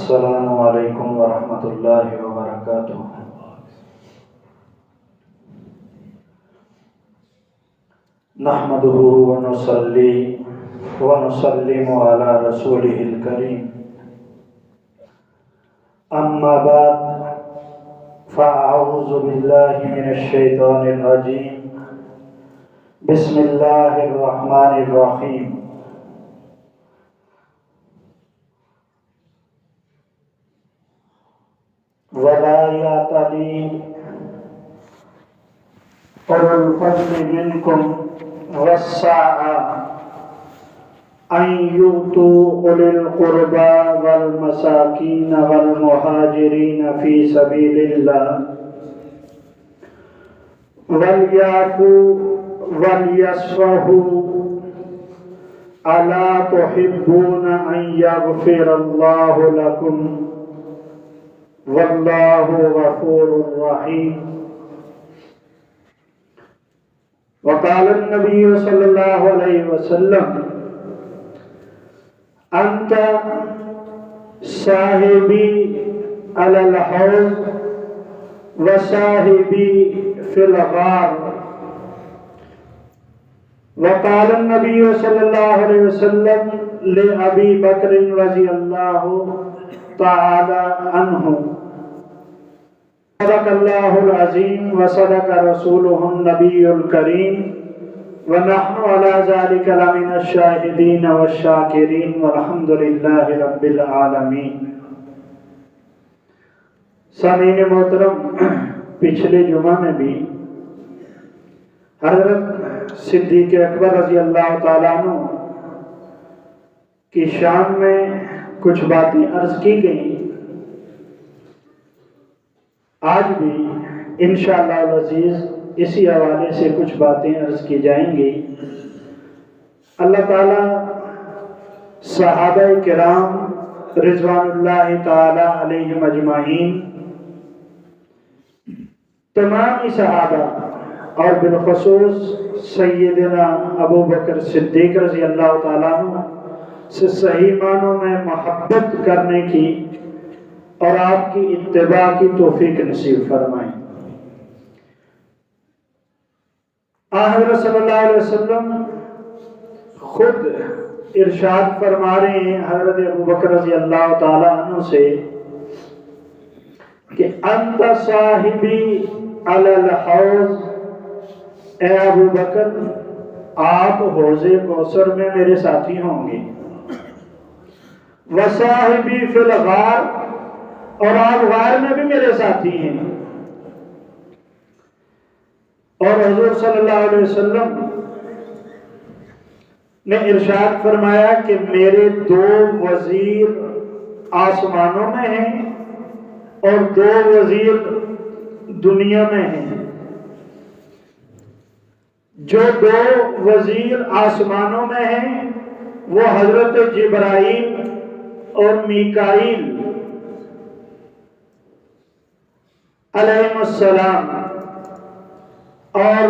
السلام علیکم ورحمۃ اللہ وبرکاتہ۔ نحمده ونصلي ونسلم على رسوله الكريم، اما بعد فاعوذ باللہ من الشیطان الرجیم، بسم اللہ الرحمن الرحیم۔ ولا يأتلي أولو الفضل منكم والسعة أن يؤتوا أولي القربى والمساكين والمهاجرين في سبيل الله وليعفوا وليصفحوا ألا تحبون أن يغفر الله لكم واللہ غفور رحیم۔ وقال النبی صلی اللہ علیہ وسلم انت صاحبی علی الحوض وصاحبی فی الغار۔ وقال النبی صلی اللہ علیہ وسلم لأبی بکر رضی اللہ تعالی عنہ، صدق اللہ العظیم وصدق رسولہ النبی الکریم ونحن علی ذلک لمن الشاہدین والشاکرین والحمد للہ رب العالمین۔ سامعین محترم، پچھلے جمعہ میں بھی حضرت صدیق اکبر رضی اللہ تعالیٰ عنہ کی شان میں کچھ باتیں عرض کی گئیں، آج بھی انشاءاللہ العزیز اسی حوالے سے کچھ باتیں عرض کی جائیں گی۔ اللہ تعالیٰ صحابہ کرام رضوان اللہ تعالی علیہم اجمعین، تمام صحابہ اور بالخصوص سیدنا ابو بکر صدیق رضی اللہ تعالیٰ عنہ سے صحیح معنوں میں محبت کرنے کی اور آپ کی اتباع کی توفیق نصیب فرمائیں۔ حضرت صلی اللہ علیہ وسلم خود ارشاد فرما رہے ہیں حضرت ابو بکر رضی اللہ تعالیٰ عنہ سے کہ انت صاحبی علی الحوض، اے ابو بکر آپ حوض کوثر میں میرے ساتھی ہوں گے، وصاحبی فی الغار، اور آپ غار میں بھی میرے ساتھی ہیں۔ اور حضور صلی اللہ علیہ وسلم نے ارشاد فرمایا کہ میرے دو وزیر آسمانوں میں ہیں اور دو وزیر دنیا میں ہیں۔ جو دو وزیر آسمانوں میں ہیں وہ حضرت جبرائیل اور میکائیل علیہ السلام، اور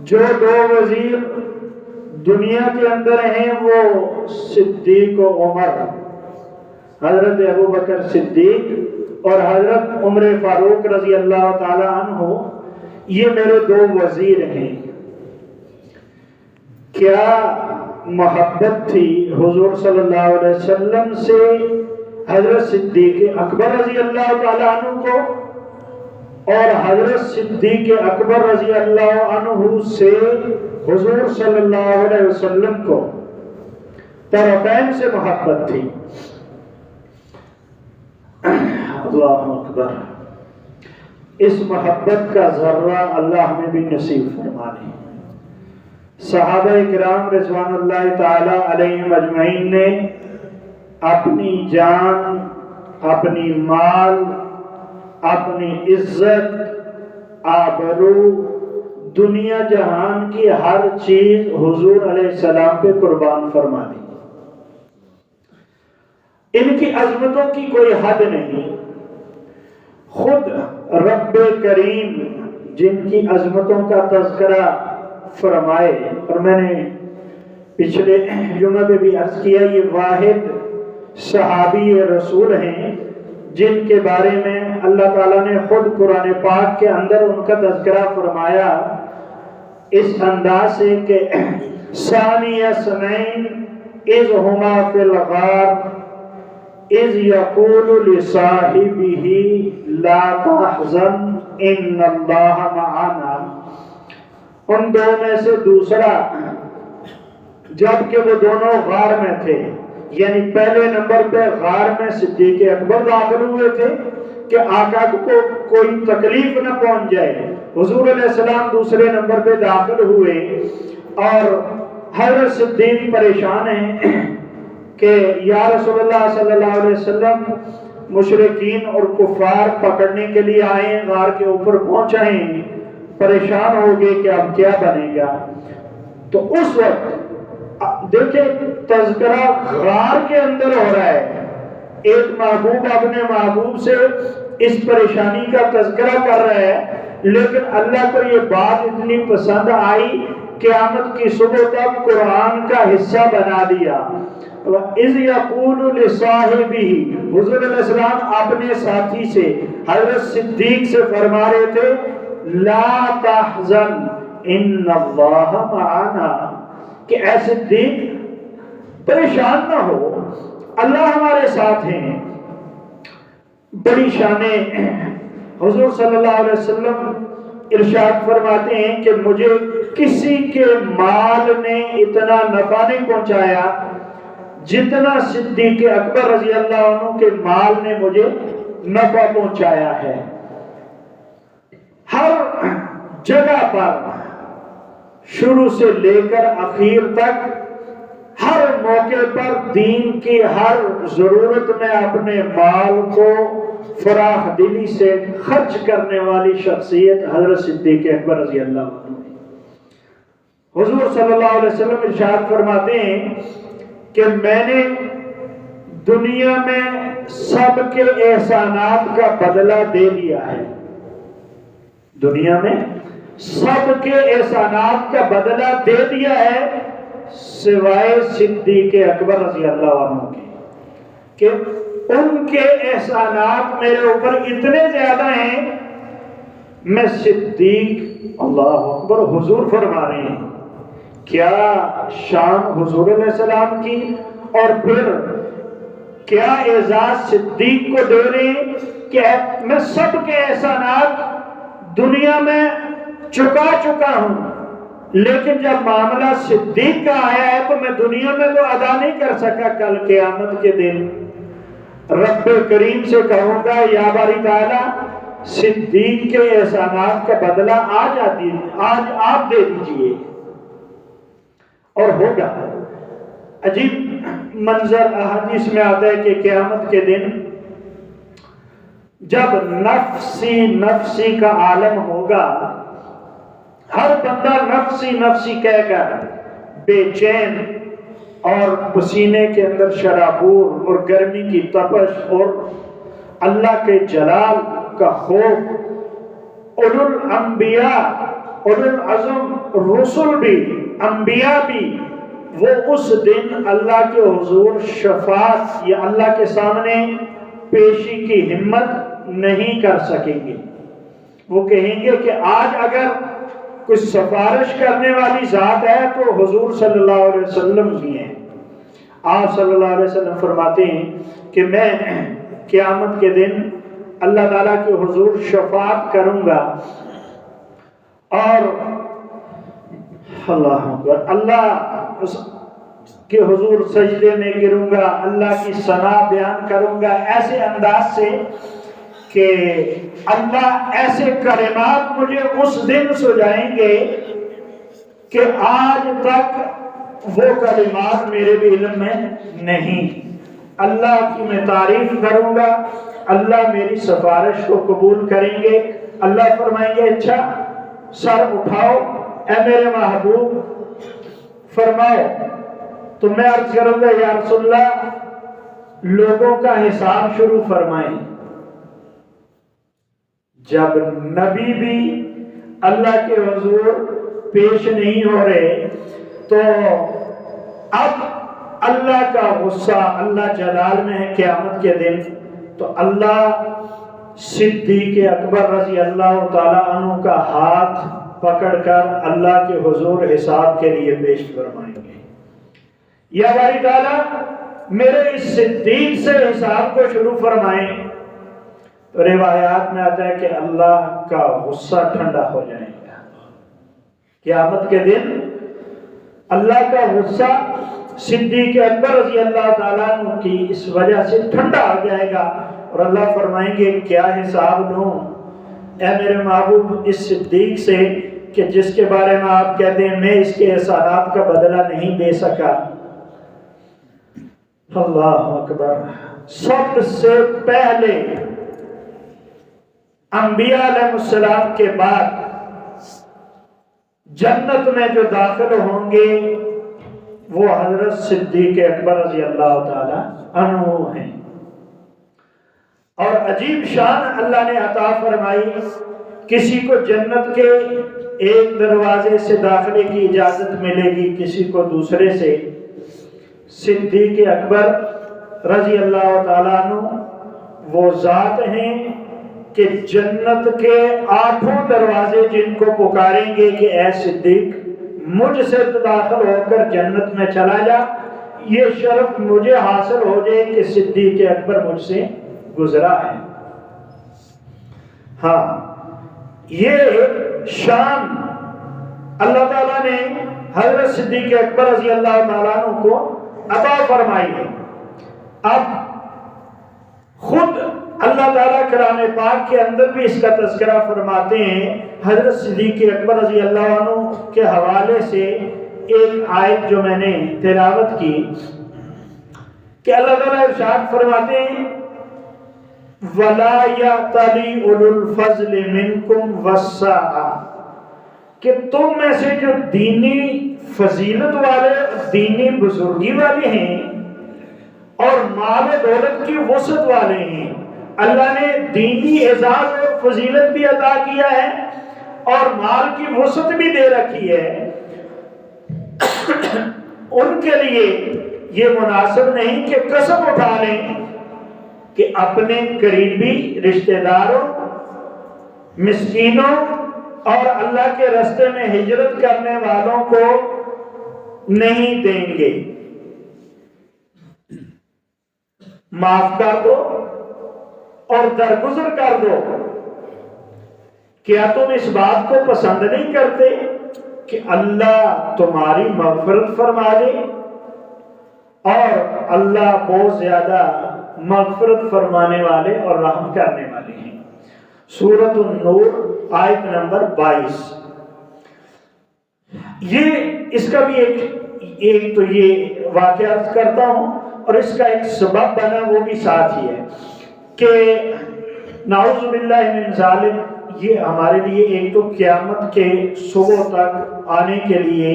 جو دو وزیر دنیا کے اندر ہیں وہ صدیق و عمر، حضرت ابو بکر صدیق اور حضرت عمر فاروق رضی اللہ تعالی عنہ، یہ میرے دو وزیر ہیں۔ کیا محبت تھی حضور صلی اللہ علیہ وسلم سے حضرت صدیق اکبر رضی اللہ تعالی عنہ کو، اور حضرت صدیق اکبر رضی اللہ عنہ سے حضور صلی اللہ علیہ وسلم کو، طرفین سے محبت تھی۔ اللہ اکبر۔ اس محبت کا ذرہ اللہ ہمیں بھی نصیب فرمائے۔ صحابہ کرام رضوان اللہ تعالی علیہم اجمعین نے اپنی جان، اپنی مال، اپنی عزت، آبرو، دنیا جہان کی ہر چیز حضور علیہ السلام پہ قربان فرما دی۔ ان کی عظمتوں کی کوئی حد نہیں۔ خود رب کریم جن کی عظمتوں کا تذکرہ فرمائے، اور میں نے پچھلے جمعہ پہ بھی عرض کیا، یہ واحد صحابی رسول ہیں جن کے بارے میں اللہ تعالیٰ نے خود قرآن پاک کے اندر ان کا تذکرہ فرمایا اس انداز سے کہ ثانی اثنین اذ ہما فی الغار اذ یقول لصاحبہ لا تحزن ان اللہ معنا. ان دو میں سے دوسرا جبکہ وہ دونوں غار میں تھے، یعنی پہلے نمبر پہ غار میں صدیق اکبر داخل ہوئے تھے کہ آقا کو کوئی تکلیف نہ پہنچ جائے. حضور علیہ السلام دوسرے نمبر پہ داخل ہوئے اور حضرت صدیق پریشان ہیں کہ یا رسول اللہ صلی اللہ علیہ وسلم مشرکین اور کفار پکڑنے کے لیے آئے ہیں، غار کے اوپر پہنچائیں، پریشان ہو گئے کہ اب کیا بنے گا. تو اس وقت دیکھیں تذکرہ غار کے اندر ہو رہا ہے، ایک محبوب اپنے محبوب سے اس پریشانی کا تذکرہ کر رہا ہے، لیکن اللہ کو یہ بات اتنی پسند آئی قیامت کی صبح تک قرآن کا حصہ بنا دیا. اذ یقول لصاحبہ، حضور علیہ السلام اپنے ساتھی سے حضرت صدیق سے فرما رہے تھے لا تحزن ان اللہ معنا، کہ اے صدیق پریشان نہ ہو، اللہ ہمارے ساتھ ہیں. بڑی شان حضور صلی اللہ علیہ وسلم ارشاد فرماتے ہیں کہ مجھے کسی کے مال نے اتنا نفع نہیں پہنچایا جتنا صدیق اکبر رضی اللہ عنہ کے مال نے مجھے نفع پہنچایا ہے. ہر جگہ پر شروع سے لے کر اخیر تک ہر موقع پر دین کی ہر ضرورت میں اپنے مال کو فراخ دلی سے خرچ کرنے والی شخصیت حضرت صدیق اکبر رضی اللہ عنہ. حضور صلی اللہ علیہ وسلم ارشاد فرماتے ہیں کہ میں نے دنیا میں سب کے احسانات کا بدلہ دے دیا ہے، دنیا میں سب کے احسانات کا بدلہ دے دیا ہے سوائے صدیق اکبر رضی اللہ عنہ کے، کہ ان کے احسانات میرے اوپر اتنے زیادہ ہیں. میں صدیق، اللہ اکبر، حضور فرما رہے ہیں کیا شان حضور علیہ السلام کی، اور پھر کیا اعزاز صدیق کو دے رہے ہیں کہ میں سب کے احسانات دنیا میں چکا ہوں، لیکن جب معاملہ صدیق کا آیا ہے تو میں دنیا میں تو ادا نہیں کر سکا. کل قیامت کے دن رب کریم سے کہوں گا یا باری تعالیٰ صدیق کے احسانات کا بدلہ آج آپ دے دیجئے، اور ہوگا. عجیب منظر احادیث میں آتا ہے کہ قیامت کے دن جب نفسی کا عالم ہوگا، ہر بندہ نفسی کہہ کر بے چین اور پسینے کے اندر شرابور اور گرمی کی تپش اور اللہ کے جلال کا خوف. اولو الانبیاء، اولو العزم رسول بھی، انبیاء بھی، وہ اس دن اللہ کے حضور شفاعت یا اللہ کے سامنے پیشی کی ہمت نہیں کر سکیں گے. وہ کہیں گے کہ آج اگر کچھ سفارش کرنے والی ذات ہے تو حضور صلی اللہ علیہ وسلم ہی ہیں. آپ صلی اللہ علیہ وسلم فرماتے ہیں کہ میں قیامت کے دن اللہ تعالیٰ کے حضور شفاعت کروں گا اور اللہ کے حضور سجدے میں گروں گا، اللہ کی ثنا بیان کروں گا ایسے انداز سے کہ اللہ ایسے کلمات مجھے اس دن سجائیں گے کہ آج تک وہ کلمات میرے بھی علم میں نہیں. اللہ کی میں تعریف کروں گا، اللہ میری سفارش کو قبول کریں گے. اللہ فرمائیں گے اچھا سر اٹھاؤ اے میرے محبوب فرماؤ. تو میں عرض کروں گا یا رسول اللہ لوگوں کا حساب شروع فرمائیں. جب نبی بھی اللہ کے حضور پیش نہیں ہو رہے تو اب اللہ کا غصہ اللہ جلال میں ہے قیامت کے دن، تو اللہ صدیق اکبر رضی اللہ تعالیٰ عنہ کا ہاتھ پکڑ کر اللہ کے حضور حساب کے لیے پیش فرمائیں گے، یا باری تعالیٰ میرے اس صدیق سے حساب کو شروع فرمائیں۔ تو روایات میں آتا ہے کہ اللہ کا غصہ ٹھنڈا ہو جائے گا قیامت کے دن، اللہ کا غصہ صدیق اکبر رضی اللہ تعالیٰ عنہ کی اس وجہ سے ٹھنڈا ہو جائے گا، اور اللہ فرمائیں گے کیا حساب دوں اے میرے محبوب اس صدیق سے کہ جس کے بارے میں آپ کہتے ہیں میں اس کے احسانات کا بدلہ نہیں دے سکا۔ اللہ اکبر۔ سب سے پہلے انبیاء علیہ السلام کے بعد جنت میں جو داخل ہوں گے وہ حضرت صدیق اکبر رضی اللہ تعالی عنہ ہیں، اور عجیب شان اللہ نے عطا فرمائی، کسی کو جنت کے ایک دروازے سے داخلے کی اجازت ملے گی، کسی کو دوسرے سے۔ صدیق اکبر رضی اللہ تعالیٰ عنہ وہ ذات ہیں کہ جنت کے 8 دروازے جن کو پکاریں گے کہ اے صدیق مجھ سے داخل ہو کر جنت میں چلا جا، یہ شرف مجھے حاصل ہو جائے کہ صدیق اکبر مجھ سے گزرا ہے۔ ہاں، یہ شان اللہ تعالیٰ نے حضرت صدیق اکبر رضی اللہ تعالیٰ عنہ کو عطا فرمائی ہے۔ اب خود اللہ تعالیٰ کلام پاک کے اندر بھی اس کا تذکرہ فرماتے ہیں، حضرت صدیق اکبر رضی اللہ عنہ کے حوالے سے ایک آیت جو میں نے تلاوت کی کہ اللہ تعالیٰ ارشاد فرماتے ہیں وَلَا يَأْتَلِ أُولُو الْفَضْلِ مِنْكُمْ وَالسَّعَةِ، کہ تم میں سے جو دینی فضیلت والے، دینی بزرگی والے ہیں اور مال و دولت کی وسعت والے ہیں، اللہ نے دینی اعزاز اور فضیلت بھی عطا کیا ہے اور مال کی وسعت بھی دے رکھی ہے، ان کے لیے یہ مناسب نہیں کہ قسم اٹھا لیں کہ اپنے قریبی رشتہ داروں، مسکینوں اور اللہ کے راستے میں ہجرت کرنے والوں کو نہیں دیں گے، معاف کر دو اور درگزر کر دو۔ کیا تم اس بات کو پسند نہیں کرتے کہ اللہ تمہاری مغفرت فرما دے؟ اور اللہ بہت زیادہ مغفرت فرمانے والے اور رحم کرنے والے ہیں۔ سورۃ النور آیت نمبر 22۔ یہ اس کا بھی ایک تو یہ واقعہ کرتا ہوں اور اس کا ایک سبب بنا وہ بھی ساتھ ہی ہے کہ نعوذ باللہ من ذالک، یہ ہمارے لیے ایک تو قیامت کے صبح تک آنے کے لیے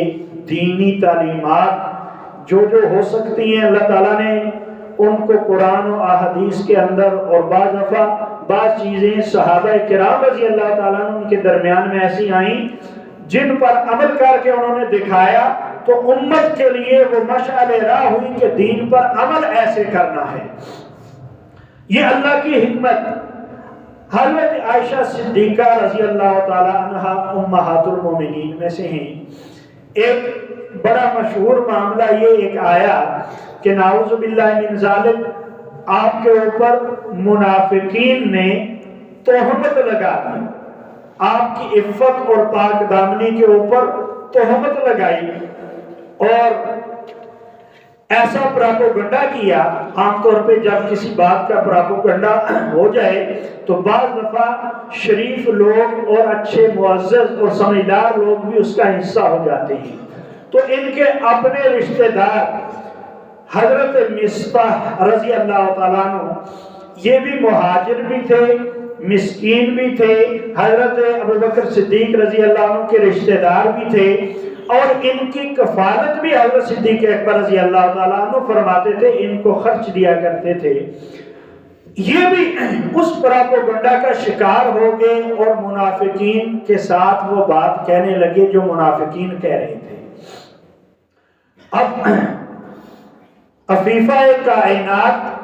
دینی تعلیمات جو ہو سکتی ہیں اللہ تعالیٰ نے ان کو قرآن و احادیث کے اندر، اور بعض دفعہ بعض چیزیں صحابہ کرام رضی اللہ تعالیٰ عنہ ان کے درمیان میں ایسی آئیں جن پر عمل کر کے انہوں نے دکھایا تو امت کے لیے وہ مشعل راہ ہوئی کہ دین پر عمل ایسے کرنا ہے۔ یہ اللہ کی حکمت۔ حضرت عائشہ صدیقہ رضی اللہ تعالیٰ عنہا امہات المومنین میں سے ہیں۔ ایک بڑا مشہور معاملہ یہ ایک آیا کہ نعوذ باللہ من ذالک آپ کے اوپر منافقین نے تہمت لگا دی، آپ کی عفت اور پاک دامنی کے اوپر تہمت لگائی اور ایسا پراپوگنڈا کیا۔ عام طور پہ جب کسی بات کا پراپوگنڈا ہو جائے تو بعض دفعہ شریف لوگ اور اچھے معزز اور سمجھدار لوگ بھی اس کا حصہ ہو جاتے ہیں۔ تو ان کے اپنے رشتہ دار حضرت مصطح رضی اللہ تعالیٰ عنہ، یہ بھی مہاجر بھی تھے، مسکین بھی تھے، حضرت ابوبکر صدیق رضی اللہ عنہ کے رشتہ دار بھی تھے، اور ان کی کفالت بھی حضرت صدیق اکبر رضی اللہ تعالیٰ عنہ فرماتے تھے، ان کو خرچ دیا کرتے تھے۔ یہ بھی اس پراپوگنڈا کا شکار ہو گئے اور منافقین کے ساتھ وہ بات کہنے لگے جو منافقین کہہ رہے تھے۔ اب عفیفہ کائنات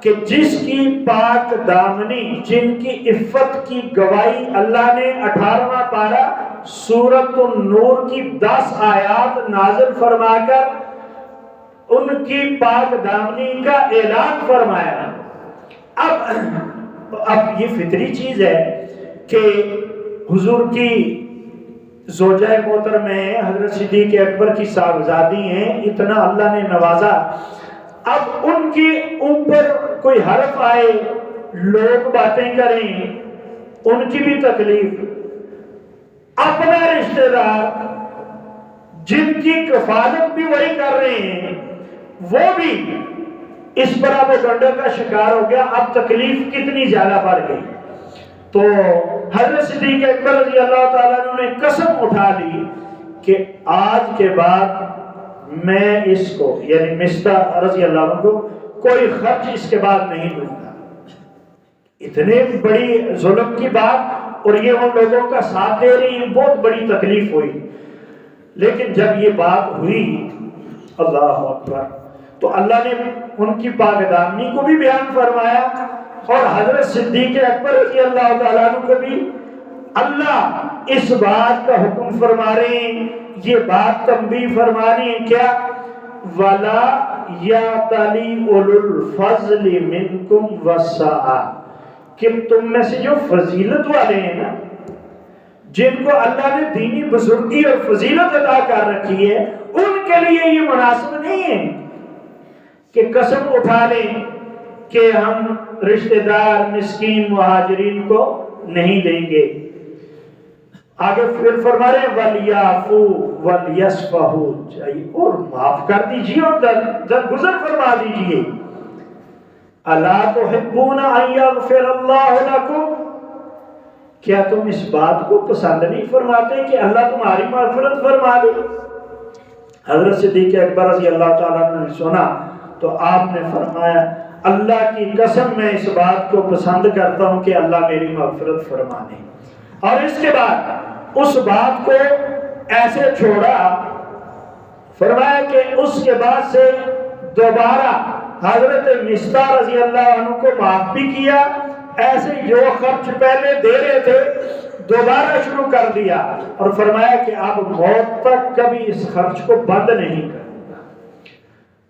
کہ جس کی پاک دامنی، جن کی عفت کی گواہی اللہ نے 18واں پارہ سورۃ النور کی 10 آیات نازل فرما کر ان کی پاک دامنی کا اعلان فرمایا۔ اب یہ فطری چیز ہے کہ حضور کی زوجہ محترم ہیں، حضرت صدیق اکبر کی صاحبزادی ہیں، اتنا اللہ نے نوازا، اب ان کے اوپر کوئی حرف آئے، لوگ باتیں کریں، ان کی بھی تکلیف، اپنا رشتہ دار جن کی کفالت بھی وہی کر رہے ہیں وہ بھی اس پراپیگنڈا کا شکار ہو گیا، اب تکلیف کتنی زیادہ بڑھ گئی۔ تو حضرت صدیق اکبر رضی اللہ تعالیٰ عنہ نے قسم اٹھا لی کہ آج کے بعد میں اس کو، یعنی مصطح رضی اللہ عنہ کو کوئی خرچ اس کے بعد نہیں دوں گا۔ اتنے بڑی ظلم کی بات، اور یہ ان لوگوں کا ساتھ دے رہی ہیں، بہت بڑی تکلیف ہوئی۔ لیکن جب یہ بات ہوئی، اللہ اکبر، تو اللہ نے ان کی پاک دامنی کو بھی بیان فرمایا، اور حضرت صدیق اکبر رضی اللہ تعالیٰ عنہ کو بھی اللہ اس بات کا حکم فرما رہے ہیں، یہ بات تنبیہ فرما رہے ہیں کیا؟ وَلَا يَأْتَلِ أُولُو الْفَضْلِ مِنْكُمْ وَالسَّعَةِ، کہ تم میں سے جو فضیلت والے ہیں نا، جن کو اللہ نے دینی بزرگی اور فضیلت عطا کر رکھی ہے، ان کے لیے یہ مناسب نہیں ہے کہ قسم اٹھا لیں کہ ہم رشتہ دار مسکین مہاجرین کو نہیں دیں گے۔ آگے پھر فرما رہے ہیں وَلْيَعْفُوا وَلْيَصْفَحُوا، چاہیے اور معاف کر دیجیے اور درگزر فرما دیجیے۔ أَلَا تُحِبُّونَ أَن يَغْفِرَ اللَّهُ لَكُمْ، کیا تم اس بات کو پسند نہیں فرماتے کہ اللہ تمہاری مغفرت فرما دے؟ حضرت صدیق اکبر رضی اللہ تعالیٰ عنہ نے سنا تو آپ نے فرمایا اللہ کی قسم میں اس بات کو پسند کرتا ہوں کہ اللہ میری مغفرت فرما دے۔ اور اس کے بعد اس بات کو ایسے چھوڑا، فرمایا کہ اس کے بعد سے دوبارہ حضرت مصطح رضی اللہ عنہ کو معاف بھی کیا، ایسے جو خرچ پہلے دے رہے تھے دوبارہ شروع کر دیا، اور فرمایا کہ اب موت تک کبھی اس خرچ کو بند نہیں کروں گا۔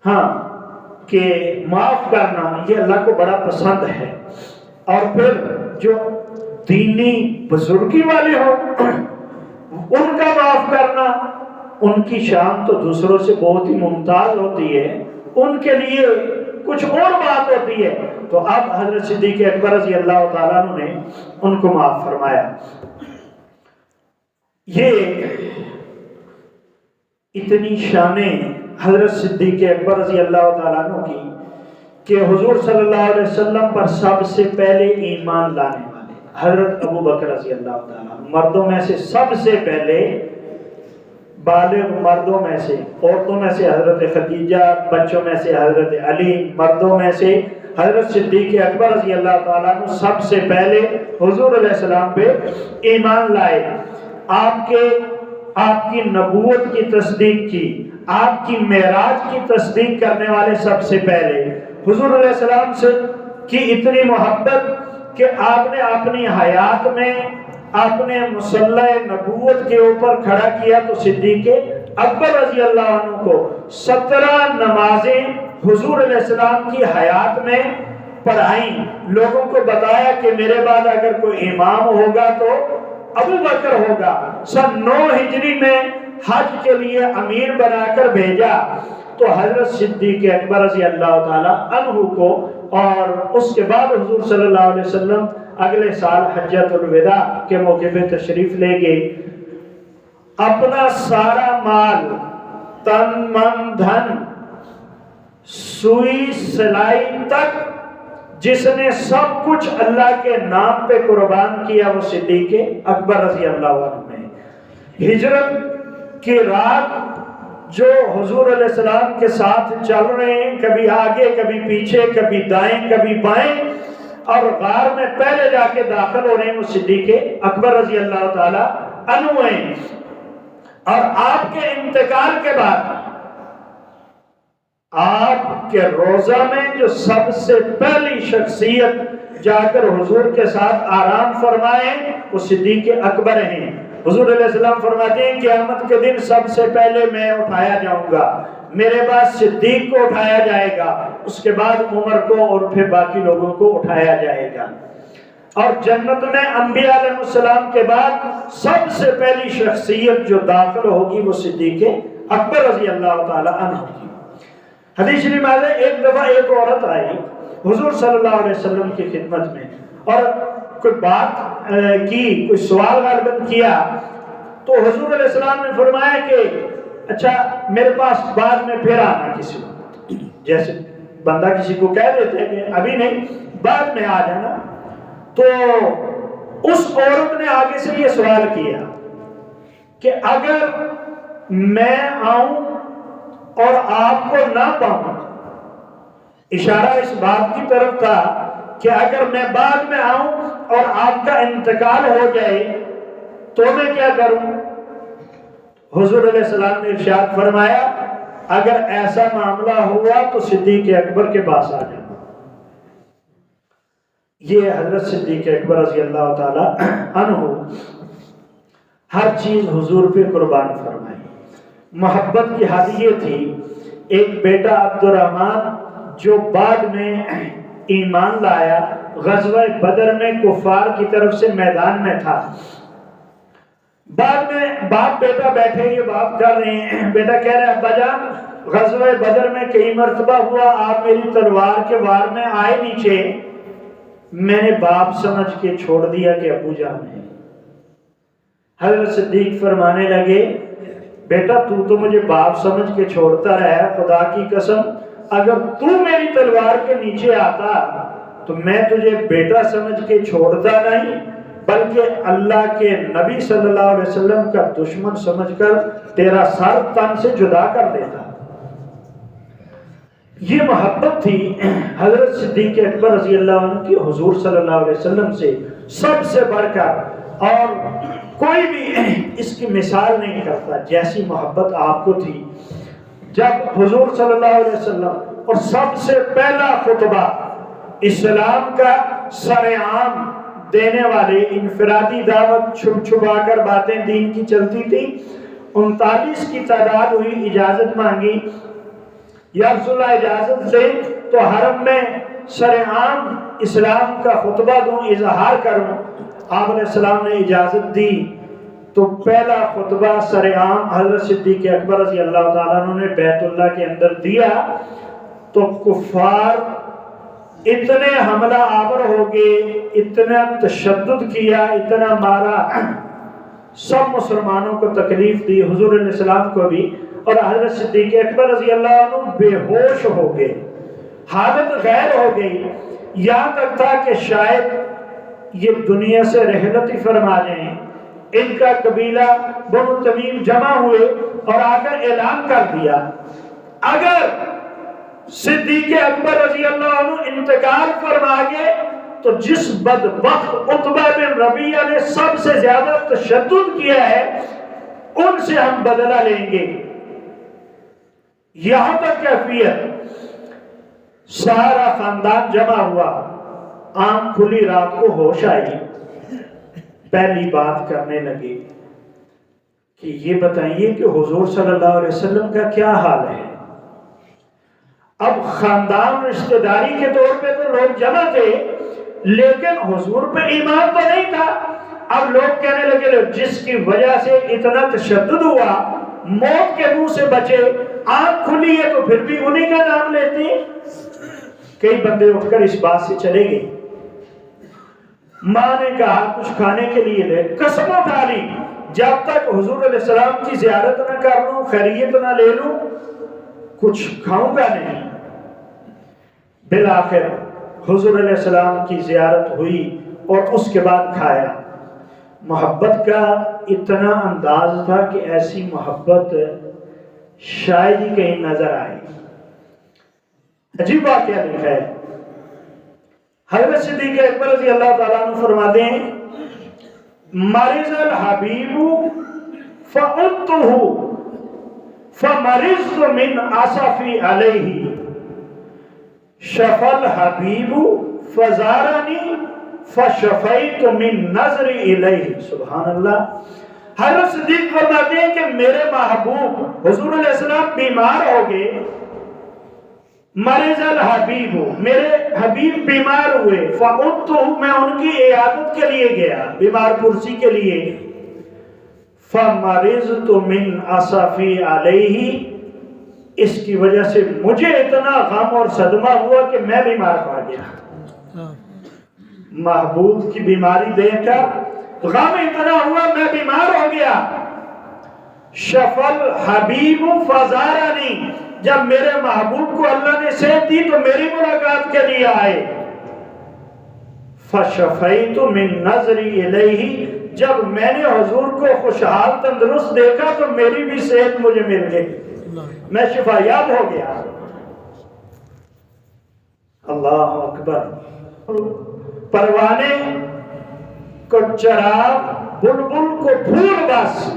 ہاں، کہ معاف کرنا یہ اللہ کو بڑا پسند ہے، اور پھر جو دینی بزرگی والے ہوں ان کا معاف کرنا، ان کی شان تو دوسروں سے بہت ہی ممتاز ہوتی ہے، ان کے لیے کچھ اور بات ہوتی ہے۔ تو اب حضرت صدیق اکبر رضی اللہ تعالیٰ عنہ نے ان کو معاف فرمایا۔ یہ اتنی شانیں حضرت صدیق اکبر رضی اللہ تعالیٰ عنہ کی کہ حضور صلی اللہ علیہ وسلم پر سب سے پہلے ایمان لانے والے حضرت ابو بکر رضی اللہ تعالیٰ عنہ، مردوں میں سے سب سے پہلے، بالغ مردوں میں سے، عورتوں میں سے حضرت خدیجہ، بچوں میں سے حضرت علی، مردوں میں سے حضرت صدیق اکبر رضی اللہ تعالیٰ عنہ سب سے پہلے حضور علیہ السلام پہ ایمان لائے، آپ کی نبوت کی تصدیق کی، آپ کی معراج کی تصدیق کرنے والے سب سے پہلے حضور علیہ السلام سے کی اتنی محبت کہ آپ نے اپنی حیات میں اپنے مصلی نبوت کے اوپر کھڑا کیا تو صدیق اکبر رضی اللہ عنہ کو 17 نمازیں حضور علیہ السلام کی حیات میں پڑھائیں، لوگوں کو بتایا کہ میرے بعد اگر کوئی امام ہوگا تو ابو بکر ہوگا۔ سن 9 ہجری میں حج کے لیے امیر بنا کر بھیجا تو حضرت صدیق اکبر رضی اللہ تعالی عنہ کو، اور اس کے بعد حضور صلی اللہ علیہ وسلم اگلے سال حجۃ الوداع کے موقع پہ تشریف لے گئے، اپنا سارا مال، تن من دھن، سوئی سلائی تک، جس نے سب کچھ اللہ کے نام پہ قربان کیا وہ صدیق اکبر رضی اللہ عنہ ہے۔ ہجرت کی رات جو حضور علیہ السلام کے ساتھ چل رہے ہیں، کبھی آگے کبھی پیچھے، کبھی دائیں کبھی بائیں، اور غار میں پہلے جا کے داخل ہو رہے ہیں وہ صدیق اکبر رضی اللہ تعالی عنہ ہیں۔ اور آپ کے انتقال کے بعد آپ کے روزہ میں جو سب سے پہلی شخصیت جا کر حضور کے ساتھ آرام فرمائے وہ صدیق اکبر ہیں۔ حضور علیہ السلام فرماتے ہیں قیامت کے دن سب سے پہلے میں اٹھایا جاؤں گا، میرے بعد صدیق کو اٹھایا جائے گا، اس کے بعد عمر کو اور پھر باقی لوگوں کو اٹھایا جائے گا۔ اور جنت میں انبیاء علیہ السلام کے بعد سب سے پہلی شخصیت جو داخل ہوگی وہ صدیق اکبر رضی اللہ تعالی عنہ ہوگی۔ حدیث شریف میں ہے ایک دفعہ ایک عورت آئی حضور صلی اللہ علیہ وسلم کی خدمت میں اور کوئی بات کی، کوئی سوال غالباً کیا، تو حضور علیہ السلام نے فرمایا کہ اچھا میرے پاس بعد میں پھر آنا کسی وقت، جیسے بندہ کسی کو کہہ دیتے کہ ابھی نہیں بعد میں آ جانا۔ تو اس عورت نے آگے سے یہ سوال کیا کہ اگر میں آؤں اور آپ کو نہ پاؤں، اشارہ اس بات کی طرف تھا کہ اگر میں بعد میں آؤں اور آپ کا انتقال ہو جائے تو میں کیا کروں؟ حضور علیہ السلام نے ارشاد فرمایا اگر ایسا معاملہ ہوا تو صدیق اکبر کے پاس آ جانا۔ یہ حضرت صدیق اکبر رضی اللہ تعالی عنہ ہر چیز حضور پہ قربان فرمائی۔ محبت کی حد یہ تھی، ایک بیٹا عبد الرحمن جو بعد میں ایمان لایا، غزوہ بدر میں کفار کی طرف سے میدان میں تھا، بعد میں باپ بیٹا بیٹھے یہ بات کر رہے ہیں، بیٹا کہہ رہے ہیں ابا جان غزوہ بدر میں کئی مرتبہ ہوا آپ میری تلوار کے وار میں آئے نیچے، میں نے باپ سمجھ کے چھوڑ دیا کہ ابو جان ہے۔ حضرت صدیق فرمانے لگے بیٹا تو مجھے باپ سمجھ کے چھوڑتا رہا، خدا کی قسم اگر تو میری تلوار کے نیچے آتا تو میں تجھے بیٹا سمجھ کے چھوڑتا نہیں بلکہ اللہ کے نبی صلی اللہ علیہ وسلم کا دشمن سمجھ کر تیرا سر تن سے جدا کر دیتا۔ یہ محبت تھی حضرت صدیق اکبر رضی اللہ عنہ کی حضور صلی اللہ علیہ وسلم سے سب سے بڑھ کر، اور کوئی بھی اس کی مثال نہیں کرتا جیسی محبت آپ کو تھی۔ جب حضور صلی اللہ علیہ وسلم اور سب سے پہلا خطبہ اسلام کا سرعام دینے والے، انفرادی دعوت چھپ چھپا کر باتیں دین کی چلتی تھی، 39 کی تعداد ہوئی، اجازت مانگی یا رسول اللہ اجازت دے تو حرم میں سرعام اسلام کا خطبہ دوں، اظہار کروں۔ آپ علیہ السلام نے اجازت دی تو پہلا خطبہ سرعام حضرت صدیق اکبر رضی اللہ تعالیٰ عنہ نے بیت اللہ کے اندر دیا تو کفار اتنے حملہ آور ہو گئے، اتنا تشدد کیا، اتنا مارا، سب مسلمانوں کو تکلیف دی، حضور علیہ السلام کو بھی، اور حضرت صدیق اکبر رضی اللہ عنہ بے ہوش ہو گئے، حالت غیر ہو گئی، یہاں تک تھا کہ شاید یہ دنیا سے رحلت ہی فرما جائیں۔ ان کا قبیلہ بنو تمیم جمع ہوئے اور آ کر اعلان کر دیا اگر صدیق اکبر رضی اللہ عنہ انتقال فرما گئے تو جس بدبخت عتبہ بن ربیعہ نے سب سے زیادہ تشدد کیا ہے ان سے ہم بدلہ لیں گے۔ یہاں تک کیفیت، سارا خاندان جمع ہوا، آنکھ کھلی، رات کو ہوش آئی، پہلی بات کرنے لگے کہ یہ بتائیے کہ حضور صلی اللہ علیہ وسلم کا کیا حال ہے۔ اب خاندان رشتہ داری کے طور پہ تو لوگ جمع تھے لیکن حضور پہ ایمان تو نہیں تھا۔ اب لوگ کہنے لگے جس کی وجہ سے اتنا تشدد ہوا، موت کے منہ سے بچے، آنکھ کھلی ہے تو پھر بھی انہی کا نام لیتے ہیں۔ کئی بندے اٹھ کر اس بات سے چلے گئے۔ ماں نے کہا کچھ کھانے کے لیے لے، قسم اٹھا لی جب تک حضور علیہ السلام کی زیارت نہ کر لوں، خیریت نہ لے لوں، کچھ کھاؤں گا نہیں۔ بالآخر حضور علیہ السلام کی زیارت ہوئی اور اس کے بعد کھایا۔ محبت کا اتنا انداز تھا کہ ایسی محبت شاید ہی کہیں نظر آئی۔ عجیب واقعہ لکھا ہے، حضرت صدیق اکبر رضی اللہ تعالیٰ عنہ فرماتے ہیں مرض الحبیب فعدتہ فمرضت من اسفی علیہ شفل حبیب فزارنی فشفیت من نظر الیہ. سبحان اللہ. حضرت صدیق فرماتے ہیں کہ میرے محبوب حضور علیہ السلام بیمار ہو گئے. مرض الحبیب، میرے حبیب بیمار ہوئے. فعدت، میں ان کی عیادت کے لیے گیا، بیمار پرسی کے لیے. فمرضت من اسفی علیہ، اس کی وجہ سے مجھے اتنا غم اور صدمہ ہوا کہ میں بیمار پڑ گیا. محبوب کی بیماری دیکھ کر غم اتنا ہوا میں بیمار ہو گیا. شفل حبیب فزارنی، جب میرے محبوب کو اللہ نے صحت دی تو میری ملاقات کے لیے آئے. فشفیت من نظری الیہ، جب میں نے حضور کو خوشحال تندرست دیکھا تو میری بھی صحت مجھے مل گئی، میں شفا یاب ہو گیا. اللہ اکبر. پروانے کو چراغ، بلبل کو پھول بس،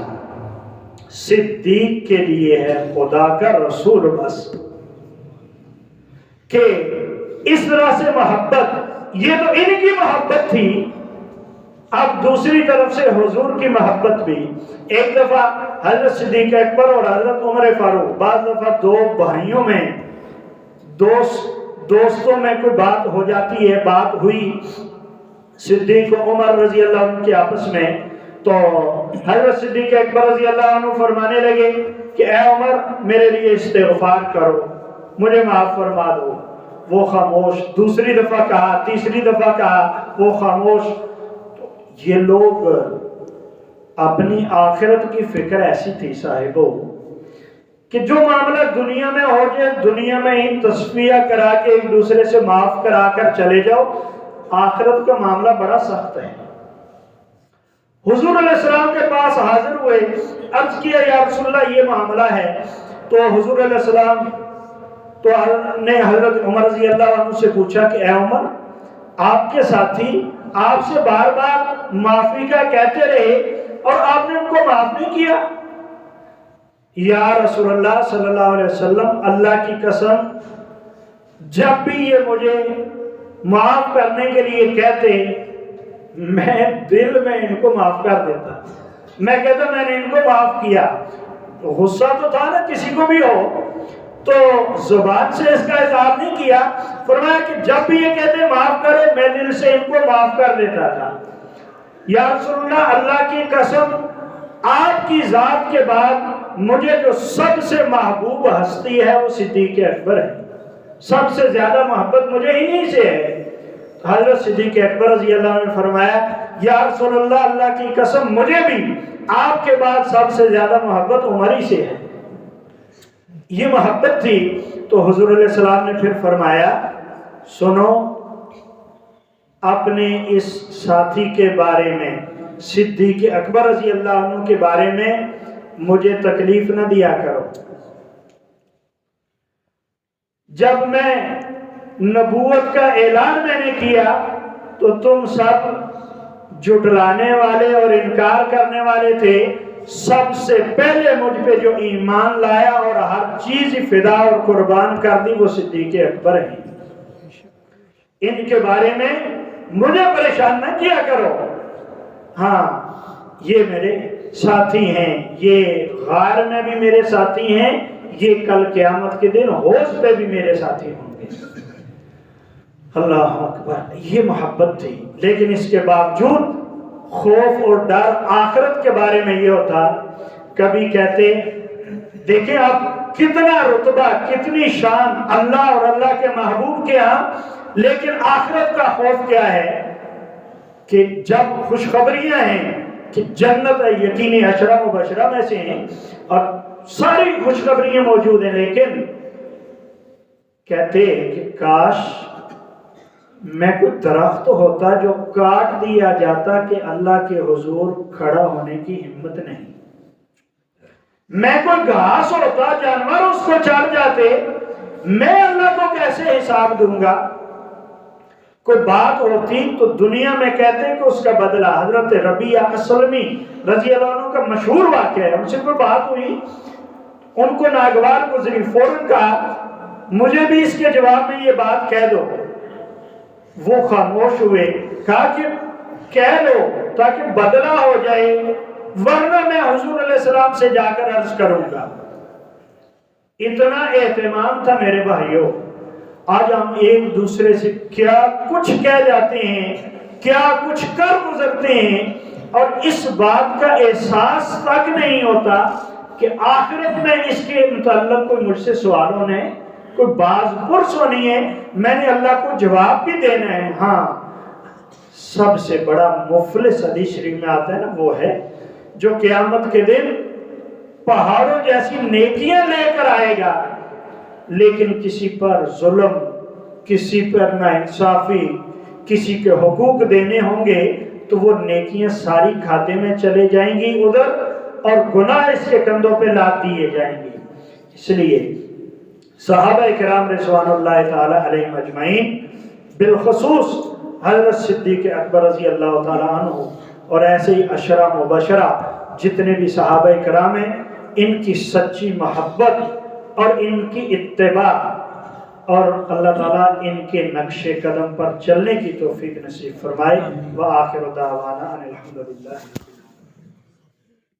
صدیق کے لیے ہے خدا کا رسول بس. کہ اس طرح سے محبت، یہ تو ان کی محبت تھی. اب دوسری طرف سے حضور کی محبت بھی. ایک دفعہ حضرت صدیق اکبر اور حضرت عمر فاروق، بعض دفعہ دو بھائیوں میں دوستوں میں کوئی بات ہو جاتی ہے. بات ہوئی صدیق و عمر رضی اللہ عنہ کے آپس میں، تو حضرت صدیق اکبر رضی اللہ عنہ فرمانے لگے کہ اے عمر میرے لیے استغفار کرو، مجھے معاف فرما دو. وہ خاموش. دوسری دفعہ کہا، تیسری دفعہ کہا، وہ خاموش. تو یہ لوگ، اپنی آخرت کی فکر ایسی تھی صاحبو کہ جو معاملہ دنیا میں ہو جائے دنیا میں ہی تصفیہ کرا کے ایک دوسرے سے معاف کرا کر چلے جاؤ. آخرت کا معاملہ بڑا سخت ہے. حضور علیہ السلام کے پاس حاضر ہوئے، عرض کیا یا رسول اللہ یہ معاملہ ہے. تو حضور علیہ السلام نے حضرت عمر رضی اللہ عنہ سے پوچھا کہ اے عمر، آپ کے ساتھی آپ سے بار بار معافی کا کہتے رہے اور آپ نے ان کو معاف نہیں کیا. یا رسول اللہ صلی اللہ علیہ وسلم، اللہ کی قسم جب بھی یہ مجھے معاف کرنے کے لیے کہتے میں دل میں ان کو معاف کر دیتا. میں کہتا میں نے ان کو معاف کیا. غصہ تو تھا نا کسی کو بھی ہو، تو زبان سے اس کا اظہار نہیں کیا. فرمایا کہ جب بھی یہ کہتے معاف کرو میں دل سے ان کو معاف کر دیتا تھا. یا رسول اللہ، اللہ کی قسم آپ کی ذات کے بعد مجھے جو سب سے محبوب ہستی ہے وہ صدیق اکبر ہے. سب سے زیادہ محبت مجھے انہی سے ہے. حضرت صدیق اکبر رضی اللہ عنہ نے فرمایا یا رسول اللہ، اللہ کی قسم مجھے بھی آپ کے بعد سب سے زیادہ محبت عمر ہی سے ہے. یہ محبت تھی. تو حضور علیہ السلام نے پھر فرمایا سنو، اپنے اس ساتھی کے بارے میں، صدیق اکبر رضی اللہ عنہ کے بارے میں مجھے تکلیف نہ دیا کرو. جب میں نبوت کا اعلان میں نے کیا تو تم سب جھٹلانے والے اور انکار کرنے والے تھے. سب سے پہلے مجھ پہ جو ایمان لایا اور ہر چیز فدا اور قربان کر دی وہ صدیق اکبر ہیں. ان کے بارے میں مجھے پریشان نہ کیا کرو. ہاں یہ میرے ساتھی ہیں، یہ غار میں بھی میرے ساتھی ہیں، یہ کل قیامت کے دن حوض پہ بھی میرے ساتھی ہوں گے. اللہ اکبر. یہ محبت تھی. لیکن اس کے باوجود خوف اور ڈر آخرت کے بارے میں یہ ہوتا. کبھی کہتے دیکھیں آپ کتنا رتبہ، کتنی شان اللہ اور اللہ کے محبوب کے ہاں، لیکن آخرت کا خوف کیا ہے کہ جب خوشخبریاں ہیں کہ جنت ہے، یقینی عشرہ مبشرہ میں سے ہیں اور ساری خوشخبریاں موجود ہیں، لیکن کہتے کہ کاش میں کوئی درخت ہوتا جو کاٹ دیا جاتا کہ اللہ کے حضور کھڑا ہونے کی ہمت نہیں. میں کوئی گھاس ہوتا جانور اس کو چڑھ جاتے، میں اللہ کو کیسے حساب دوں گا. کوئی بات ہوتی تو دنیا میں کہتے کہ اس کا بدلہ. حضرت ربیعہ اسلمی رضی اللہ عنہ کا مشہور واقعہ ہے. ان سے کوئی بات ہوئی ان کو ناگوار گزری، فوراً کہا مجھے بھی اس کے جواب میں یہ بات کہہ دو۔ وہ خاموش ہوئے، کہا کہ کہہ لو تاکہ بدلہ ہو جائے، ورنہ میں حضور علیہ السلام سے جا کر عرض کروں گا۔ اتنا اہتمام تھا میرے بھائیوں۔ آج ہم ایک دوسرے سے کیا کچھ کہہ جاتے ہیں، کیا کچھ کر گزرتے ہیں، اور اس بات کا احساس تک نہیں ہوتا کہ آخرت میں اس کے متعلق کوئی مجھ سے سوالوں نے کوئی باز پرس ہونی ہے، میں نے اللہ کو جواب بھی دینا ہے۔ ہاں، سب سے بڑا مفلس حدیث شریف میں آتا ہے نا، وہ ہے جو قیامت کے دن پہاڑوں جیسی نیکیاں لے کر آئے گا، لیکن کسی پر ظلم، کسی پر ناانصافی، کسی کے حقوق دینے ہوں گے تو وہ نیکیاں ساری کھاتے میں چلے جائیں گی ادھر، اور گناہ اس کے کندھوں پہ لاد دیے جائیں گے۔ اس لیے صحابہ کرام رضوان اللہ تعالی علیہم اجمعین، بالخصوص حضرت صدیق اکبر رضی اللہ تعالی عنہ اور ایسے ہی عشرہ مبشرہ جتنے بھی صحابہ کرام ہیں، ان کی سچی محبت اور ان کی اتباع، اور اللہ تعالیٰ ان کے نقش قدم پر چلنے کی توفیق نصیب فرمائے۔ وآخر دعوانا ان الحمدللہ۔